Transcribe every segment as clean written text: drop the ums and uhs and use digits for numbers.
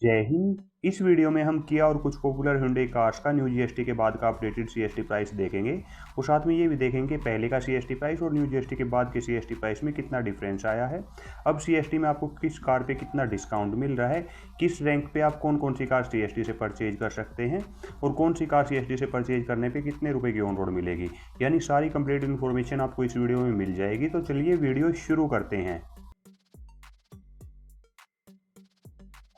जय हिंद। इस वीडियो में हम किया और कुछ पॉपुलर Hyundai कार्स का न्यू जीएसटी के बाद का अपडेटेड सीएसटी प्राइस देखेंगे और साथ में ये भी देखेंगे पहले का सीएसटी प्राइस और न्यू जीएसटी के बाद के सीएसटी प्राइस में कितना डिफरेंस आया है। अब सीएसटी में आपको किस कार पे कितना डिस्काउंट मिल रहा है, किस रैंक पे आप कौन कौन सी कार सीएसटी से परचेज कर सकते हैं और कौन सी कार सीएसटी से परचेज करने पर कितने रुपये की ऑन रोड मिलेगी, यानी सारी कंप्लीट इन्फॉर्मेशन आपको इस वीडियो में मिल जाएगी। तो चलिए वीडियो शुरू करते हैं।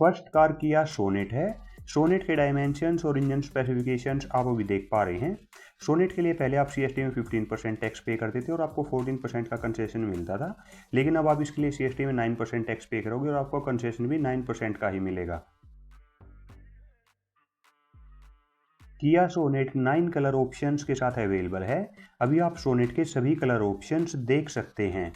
फर्स्ट कार किया सोनेट है। सोनेट के डायमेंशंस और इंजन स्पेसिफिकेशंस आप अभी देख पा रहे हैं। सोनेट के लिए पहले आप सीएसटी में 15% टैक्स पे करते थे और आपको 14% का कंसेशन मिलता था, लेकिन अब आप इसके लिए सीएसटी में 9% टैक्स पे करोगे और आपको कंसेशन भी 9% का ही मिलेगा। किया सोनेट 9 कलर ऑप्शंस के साथ अवेलेबल है। अभी आप सोनेट के सभी कलर ऑप्शंस देख सकते हैं।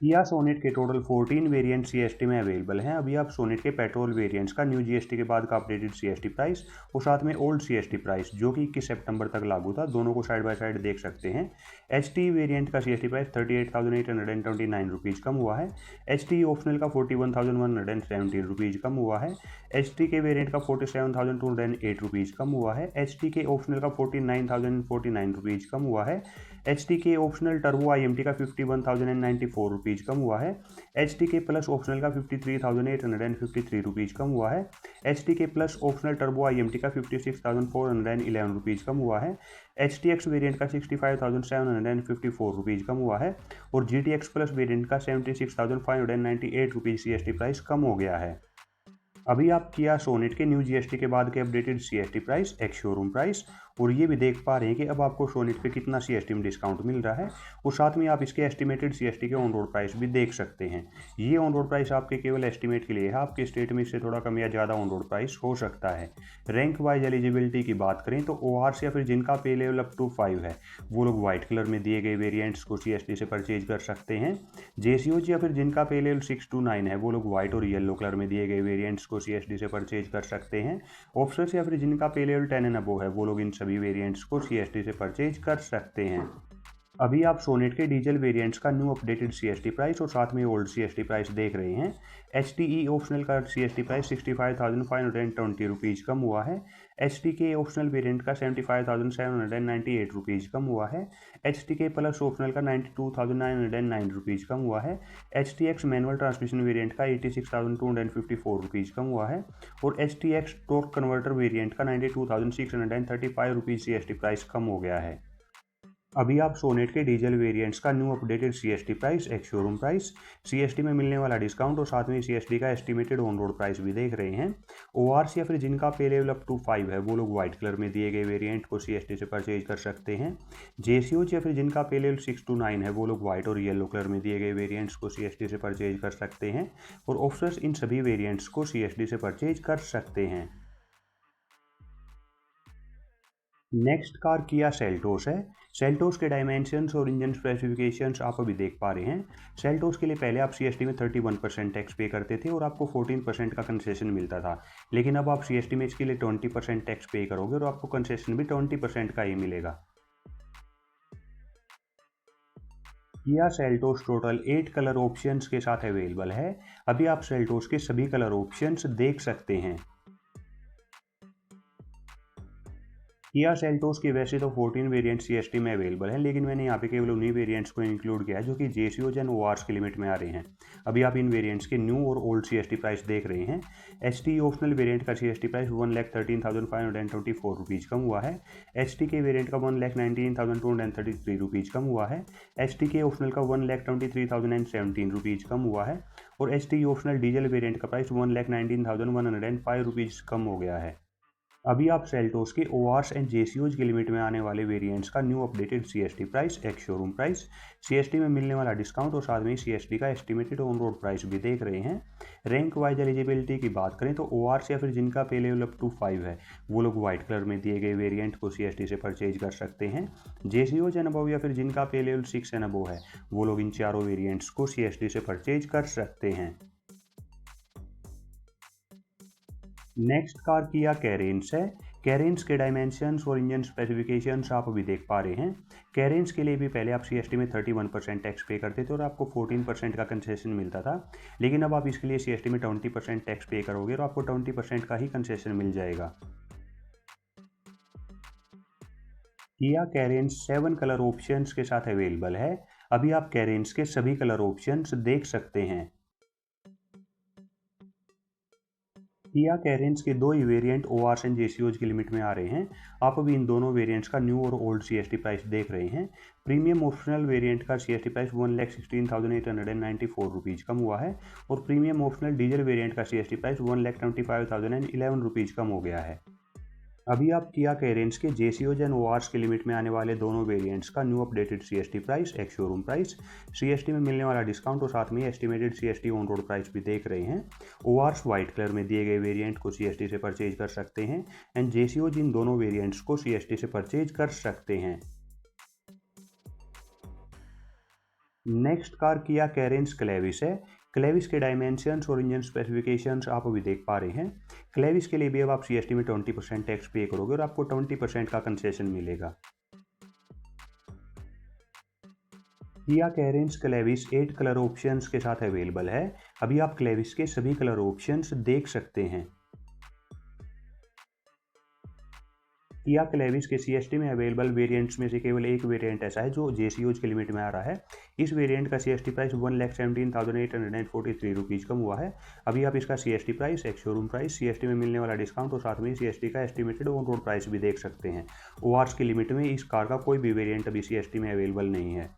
किया सोनेट के टोटल 14 वेरिएंट सीएसटी में अवेलेबल हैं। अभी आप सोनेट के पेट्रोल वेरिएंट्स का न्यू जीएसटी के बाद का अपडेटेड सीएसटी प्राइस और साथ में ओल्ड सीएसटी प्राइस जो कि 21 सितंबर तक लागू था, दोनों को साइड बाय साइड देख सकते हैं। एचटी वेरिएंट का सीएसटी प्राइस 38,829 रुपीज़ कम हुआ है। एचटी ऑप्शनल का 41,117 रुपीज़ कम हुआ है। एचटी के वेरिएंट का 47,208 रुपीज़ कम हुआ है। एचटी के ऑप्शनल का 49,049 रुपीज़ कम हुआ है। एचटी के ऑप्शनल टर्बो आईएमटी का 51,094 रुपीज़ कम हुआ है। एच टी के प्लस ऑप्शनल का 53,853 रुपीज़ कम हुआ है। एच टी के plus optional turbo I am T का 56,411 रुपीज़ कम हुआ है। एच टी एक्स वेरियंट का 65,754 रुपीज़ कम हुआ है और G T X plus variant का 76,598 rupees C S T price कम हो गया है। अभी आप किया सोनेट के न्यू जीएसटी के बाद के updated CST price, x showroom price और ये भी देख पा रहे हैं कि अब आपको सोनेट पे कितना सीएसटी में डिस्काउंट मिल रहा है और साथ में आप इसके एस्टिमेटेड सीएसटी के ऑन रोड प्राइस भी देख सकते हैं। ये ऑन रोड प्राइस आपके केवल एस्टिमेट के लिए है, आपके स्टेट में इससे थोड़ा कम या ज़्यादा ऑन रोड प्राइस हो सकता है। रैंक वाइज एलिजिबिलिटी की बात करें तो ओआरसी या फिर जिनका पे लेवल अप टू 5 है वो लोग व्हाइट कलर में दिए गए वेरियंट्स को सीएसटी से परचेज कर सकते हैं। जेसीओज या फिर जिनका पे लेवल 6 to 9 है वो लोग व्हाइट और येलो कलर में दिए गए वेरियंट्स को सीएसडी से परचेज कर सकते हैं। ऑफिसर्स या फिर जिनका पे लेवल 10 एंड अबव है वो लोग इन सभी वेरियंट्स को सीएसडी से परचेज कर सकते हैं। अभी आप सोनेट के डीजल वेरिएंट्स का न्यू अपडेटेड सीएसटी प्राइस और साथ में ओल्ड सीएसटी प्राइस देख रहे हैं। एच टी ई ऑप्शनल का सीएसटी प्राइस 65,520 रुपीज़ कम हुआ है। एच टी के ऑप्शनल वेरिएंट का 75,798 रुपीज़ कम हुआ है। एच टी के प्लस ऑप्शनल का 92,909 रुपीज़ कम हुआ है। H T x manual transmission variant का 86,254 रुपीज़ कम हुआ है और H T x torque converter variant का 92,635 रुपीज़ सीएसटी प्राइस कम हो गया है। अभी आप सोनेट के डीजल वेरिएंट्स का new updated CST price, x showroom price, CST में मिलने वाला डिस्काउंट और साथ में सीएसटी का एस्टिमेटेड ऑन रोड प्राइस भी देख रहे हैं। ओआरसी या फिर जिनका पे लेवल अप टू 5 है वो लोग व्हाइट कलर में दिए गए वेरिएंट को सीएसटी से परचेज कर सकते हैं। जेसीओज या फिर जिनका पे लेवल 6 to 9 है वो लोग व्हाइट और येलो कलर में दिए गए वेरियंट्स को सीएसटी से परचेज कर सकते हैं और ऑफिसर्स इन सभी वेरियंट्स को सीएसटी से परचेज कर सकते हैं। नेक्स्ट कार किया सेल्टोस है। सेल्टोस के डायमेंशंस और इंजन स्पेसिफिकेशंस आप अभी देख पा रहे हैं। सेल्टोस के लिए पहले आप सीएसटी में 31% टैक्स पे करते थे और आपको 14% का कंसेशन मिलता था, लेकिन अब आप सीएसटी में इसके लिए 20% टैक्स पे करोगे और आपको कंसेशन भी 20% का ही मिलेगा। Kia Seltos total 8 colour options के साथ अवेलेबल है। अभी आप सेल्टोस के सभी कलर ऑप्शंस देख सकते हैं। किया सेल्टोस के वैसे तो 14 वेरिएंट सीएसटी में अवेलेबल है, लेकिन मैंने यहाँ पे केवल उन्हीं वेरिएंट्स को इंक्लूड किया है जो कि जेसीओज एंड ओआरस के लिमिट में आ रहे हैं। अभी आप इन वेरिएंट्स के न्यू और ओल्ड सीएसटी प्राइस देख रहे हैं। एच टी ऑप्शनल वेरिएंट का सीएसटी प्राइस 1,13,524 रुपीज़ कम हुआ है। एच टी के वेरिएंट का 1,19,233 रुपीज़ कम हुआ है। एच टी के ऑप्शनल का 1,23,017 रुपीज़ कम हुआ है और H T optional diesel variant का प्राइस 1,19,105 रुपीज़ कम हो गया है। अभी आप सेल्टोस के ओआरस एंड जेसीओज के लिमिट में आने वाले वेरिएंट्स का new updated CST price, x showroom price, CST में मिलने वाला डिस्काउंट और साथ में सीएसटी का एस्टिमेटेड ऑन रोड प्राइस भी देख रहे हैं। रैंक वाइज एलिजिबिलिटी की बात करें तो ओआरस या फिर जिनका पे लेवल अप टू 5 है वो लोग व्हाइट कलर में दिए गए वेरिएंट को सीएसटी से परचेज कर सकते हैं। जेसीओज एंड अबव या फिर जिनका पे लेवल 6 एंड अबव है वो लोग इन चारों वेरियंट्स को सीएसटी से परचेज कर सकते हैं। नेक्स्ट कार किया कैरेंस है। कैरेंस के डायमेंशंस और इंजन स्पेसिफिकेशंस आप अभी देख पा रहे हैं। कैरेंस के लिए भी पहले आप सीएसटी में 31% टैक्स पे करते थे और आपको 14% का कंसेशन मिलता था, लेकिन अब आप इसके लिए सीएसटी में 20% टैक्स पे करोगे और आपको 20% का ही कंसेशन मिल जाएगा। किया कैरेंस 7 कलर ऑप्शंस के साथ अवेलेबल है। अभी आप कैरेंस के सभी कलर ऑप्शंस देख सकते हैं। किया कैरेंस के दो ही वेरिएंट ओआरस एंड जेसीओज की लिमिट में आ रहे हैं। आप अभी इन दोनों वेरिएंट्स का न्यू और ओल्ड सीएसटी प्राइस देख रहे हैं। प्रीमियम ऑप्शनल वेरिएंट का सीएसटी प्राइस 1,16,894 रुपीज़ कम हुआ है और प्रीमियम ऑप्शनल डीजल वेरिएंट का सीएसटी प्राइस 1,25,011 रुपीज़ कम हो गया है। अभी आप किया कैरेंस के जेसीओज एंड ओआरस की लिमिट में आने वाले दोनों वेरिएंट्स का new updated CST price, x showroom price, CST में मिलने वाला डिस्काउंट और साथ में estimated CST on road price भी देख रहे हैं। ओआरस व्हाइट कलर में दिए गए वेरिएंट को सीएसटी से परचेज कर सकते हैं एंड जेसीओज इन दोनों वेरिएंट्स को सीएसटी से परचेज कर सकते हैं। Next car Kia Carens Clavis है। क्लेविस के डायमेंशंस और इंजन स्पेसिफिकेशंस आप अभी देख पा रहे हैं। क्लेविस के लिए भी अब आप सीएसटी में 20% टैक्स पे करोगे और आपको 20% का कंसेशन मिलेगा। किया कैरेंस क्लेविस 8 कलर ऑप्शंस के साथ अवेलेबल है। अभी आप क्लेविस के सभी कलर ऑप्शंस देख सकते हैं। किया क्लेविस के सीएसटी में अवेलेबल वेरिएंट्स में से केवल एक वेरिएंट ऐसा है जो जेसीओज के लिमिट में आ रहा है। इस वेरिएंट का सीएसटी प्राइस 1,17,843 रुपीज़ कम हुआ है। अभी आप इसका CST price, x showroom price, CST में मिलने वाला डिस्काउंट और साथ में सीएसटी का एस्टिमेटेड ऑन रोड प्राइस भी देख सकते हैं। ओआरस की लिमिट में इस कार का कोई भी वेरिएंट अभी सीएसटी में अवेलेबल नहीं है।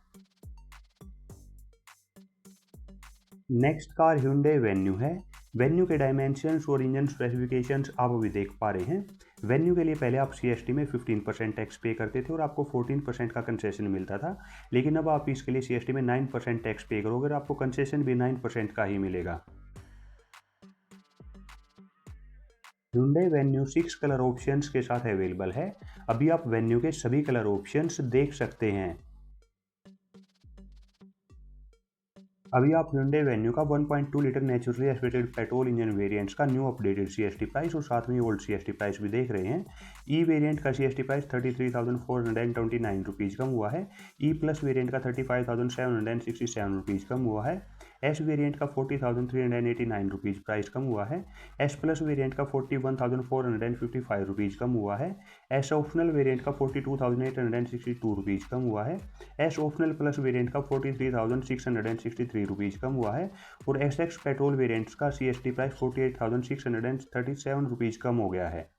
नेक्स्ट कार Hyundai वेन्यू है। वेन्यू के डायमेंशंस और इंजन स्पेसिफिकेशंस आप अभी देख पा रहे हैं। वेन्यू के लिए पहले आप सीएसटी में 15% टैक्स पे करते थे और आपको 14% का कंसेशन मिलता था, लेकिन अब आप इसके लिए सीएसटी में 9% टैक्स पे करोगे और आपको कंसेशन भी 9% का ही मिलेगा। Hyundai वेन्यू 6 कलर ऑप्शंस के साथ अवेलेबल है। अभी आप वेन्यू के सभी कलर ऑप्शंस देख सकते हैं। अभी आप Hyundai वेन्यू का 1.2 litre naturally aspirated petrol engine variants का न्यू अपडेटेड सीएसटी प्राइस और साथ में ओल्ड सीएसटी प्राइस भी देख रहे हैं। ई वेरिएंट का सीएसटी प्राइस 33,429 रुपीज़ कम हुआ है। ई प्लस वेरिएंट का 35,767 रुपीज़ कम हुआ है। एस वेरिएंट का 40,389 रुपीज़ प्राइस कम हुआ है। एस प्लस वेरिएंट का 41,455 रुपीज़ कम हुआ है। एस ऑप्शनल वेरिएंट का 42,862 रुपीज़ कम हुआ है। एस ऑप्शनल प्लस वेरिएंट का 43,663 रुपीज़ कम हुआ है और एस एक्स पेट्रोल वेरिएंट्स का सीएसटी प्राइस 48,637 रुपीज़ कम हो गया है।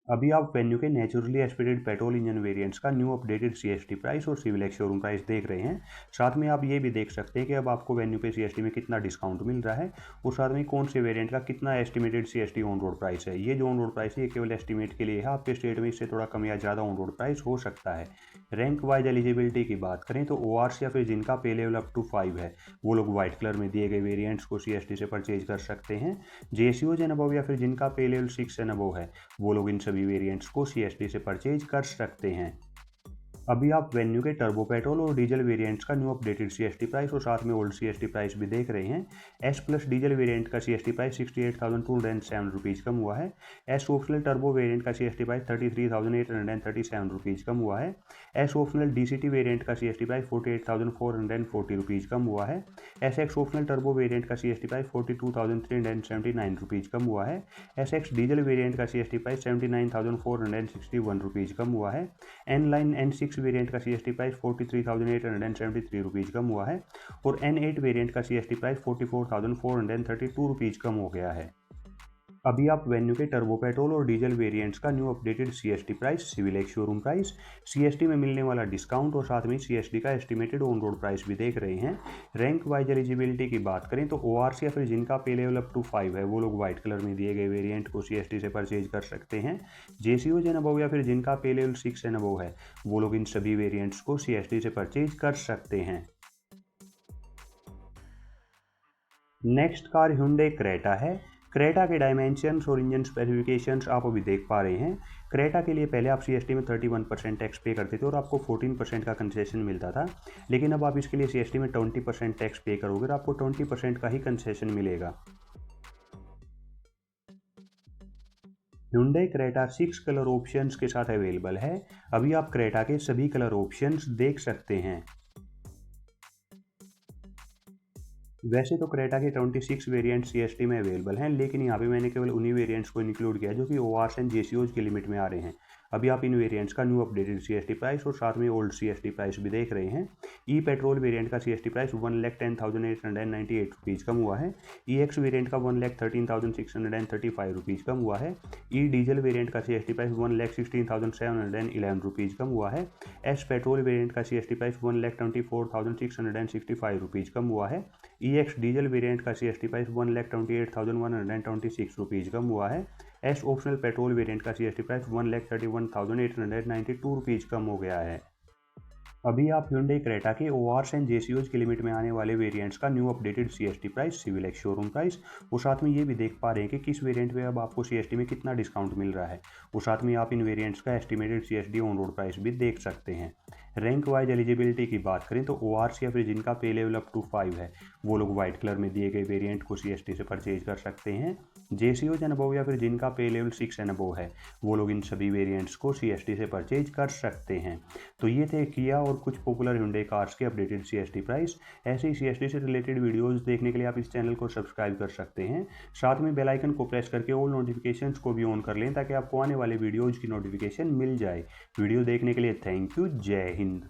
अभी आप वेन्यू के naturally aspirated petrol engine variants का न्यू अपडेटेड सीएसटी प्राइस और सिविल एक्स शोरूम प्राइस देख रहे हैं। साथ में आप ये भी देख सकते हैं कि अब आपको वेन्यू पे सीएसटी में कितना डिस्काउंट मिल रहा है और साथ में कौन से वेरिएंट का कितना estimated CST on road price है। ये जो ऑन रोड प्राइस है ये केवल एस्टिमेट के लिए है, आपके स्टेट में इससे थोड़ा कम या ज़्यादा ऑन रोड प्राइस हो सकता है। रैंक वाइज एलिजिबिलिटी की बात करें तो ओआरस या फिर जिनका पे लेवल अप टू 5 है वो लोग व्हाइट कलर में दिए गए वेरिएंट्स को सीएसटी से परचेज कर सकते हैं। जेसीओज एंड अबव या फिर जिनका पे लेवल 6 एंड अबव है वो लोग इन सभी वेरिएंट्स को सीएसटी से परचेज कर सकते हैं। अभी आप वेन्यू के टर्बो पेट्रोल और डीजल वेरिएंट्स का न्यू अपडेटेड सीएसटी प्राइस और साथ में ओल्ड सीएसटी प्राइस भी देख रहे हैं। एस प्लस डीजल वेरिएंट का सीएसटी प्राइस 68,207 रुपीज़ कम हुआ है। एस ऑप्शनल टर्बो वेरिएंट का सीएसटी प्राइस 33,837 रुपीज़ कम हुआ है। एस ऑप्शनल डीसीटी वेरिएंट का सीएसटी प्राइस 48,440 रुपीज़ कम हुआ है। S x optional turbo variant का सीएसटी प्राइस 42,379 रुपीज़ कम हुआ है। एस एक्स डीजल वेरिएंट का सीएसटी प्राइस 79,461 रुपीज़ कम हुआ है। एन लाइन N6 वेरिएंट का सीएसटी प्राइस 43,873 रुपीज़ कम हुआ है और N8 वेरिएंट का सीएसटी प्राइस 44,432 रुपीज़ कम हो गया है। अभी आप वेन्यू के टर्बो पेट्रोल और डीजल वेरिएंट्स का new updated CST price, civil ex showroom price, CST में मिलने वाला डिस्काउंट और साथ में सीएसटी का एस्टिमेटेड ऑन रोड प्राइस भी देख रहे हैं। रैंक वाइज एलिजिबिलिटी की बात करें तो ओआरसी या फिर जिनका पे लेवल अप टू 5 है वो लोग व्हाइट कलर में दिए गए वेरिएंट को सीएसटी से परचेज कर सकते हैं। जेसीओज एंड अबव या फिर जिनका पे लेवल 6 एंड अबव है वो लोग इन सभी वेरिएंट्स को सीएसटी से परचेज कर सकते हैं। नेक्स्ट कार Hyundai क्रेटा है। क्रेटा के डायमेंशंस और इंजन स्पेसिफिकेशंस आप अभी देख पा रहे हैं। क्रेटा के लिए पहले आप सीएसटी में 31% टैक्स पे करते थे और आपको 14% का कंसेशन मिलता था, लेकिन अब आप इसके लिए सीएसटी में 20% टैक्स पे करोगे और आपको 20% का ही कंसेशन मिलेगा। Hyundai क्रेटा 6 कलर ऑप्शंस के साथ अवेलेबल है। अभी आप क्रेटा के सभी कलर ऑप्शंस देख सकते हैं। वैसे तो क्रेटा के 26 वेरिएंट सीएसटी में अवेलेबल हैं, लेकिन यहाँ पे मैंने केवल उन्हीं वेरिएंट्स को इंक्लूड किया जो कि ओआरस एंड जेसीओज की लिमिट में आ रहे हैं। अभी आप इन वेरिएंट्स का न्यू अपडेटेड सीएसटी प्राइस और साथ में ओल्ड सीएसटी प्राइस भी देख रहे हैं। ई पेट्रोल वेरिएंट का सीएसटी प्राइस 1,10,898 रुपीज़ कम हुआ है। ई एक्स वेरिएंट का 1,13,635 रुपीज़ कम हुआ है। ई डीजल वेरिएंट का सीएसटी प्राइस 1,16,711 रुपीज़ कम हुआ है। एस पेट्रोल वेरिएंट का सीएसटी प्राइस 1,24,665 रुपीज़ कम हुआ है। ई एक्स डीजल वेरिएंट का सीएसटी प्राइस 1,28,126 रुपीज़ कम हुआ है। एस ऑप्शनल पेट्रोल वेरिएंट का सीएसटी प्राइस 1,31,892 रुपीज़ कम हो गया है। अभी आप Hyundai क्रेटा के ओआरस एंड जेसीओज की लिमिट में आने वाले वेरिएंट्स का new updated CST price, civil ex showroom price और साथ में ये भी देख पा रहे हैं कि किस वेरिएंट में अब आपको सीएसटी में कितना डिस्काउंट मिल रहा है। और साथ में आप इन वेरिएंट्स का estimated CSD on road price भी देख सकते हैं। रैंक वाइज एलिजिबिलिटी की बात करें तो ओआरस या फिर जिनका पे लेवल अप टू 5 है वो लोग व्हाइट कलर में दिए गए वेरिएंट को सीएसटी से परचेज कर सकते हैं। जेसीओज एंड अबव या फिर जिनका पे लेवल 6 एंड अबव है वो लोग इन सभी वेरिएंट्स को सीएसटी से परचेज कर सकते हैं। तो ये थे किया और कुछ पॉपुलर Hyundai कार्स के अपडेटेड सीएसटी प्राइस। ऐसे ही सीएसटी से रिलेटेड वीडियोस देखने के लिए आप इस चैनल को सब्सक्राइब कर सकते हैं। साथ में बेल आइकन को प्रेस करके ऑल नोटिफिकेशंस को भी ऑन कर लें ताकि आपको आने वाले वीडियोज की नोटिफिकेशन मिल जाए। वीडियो देखने के लिए थैंक यू। जय हिंद।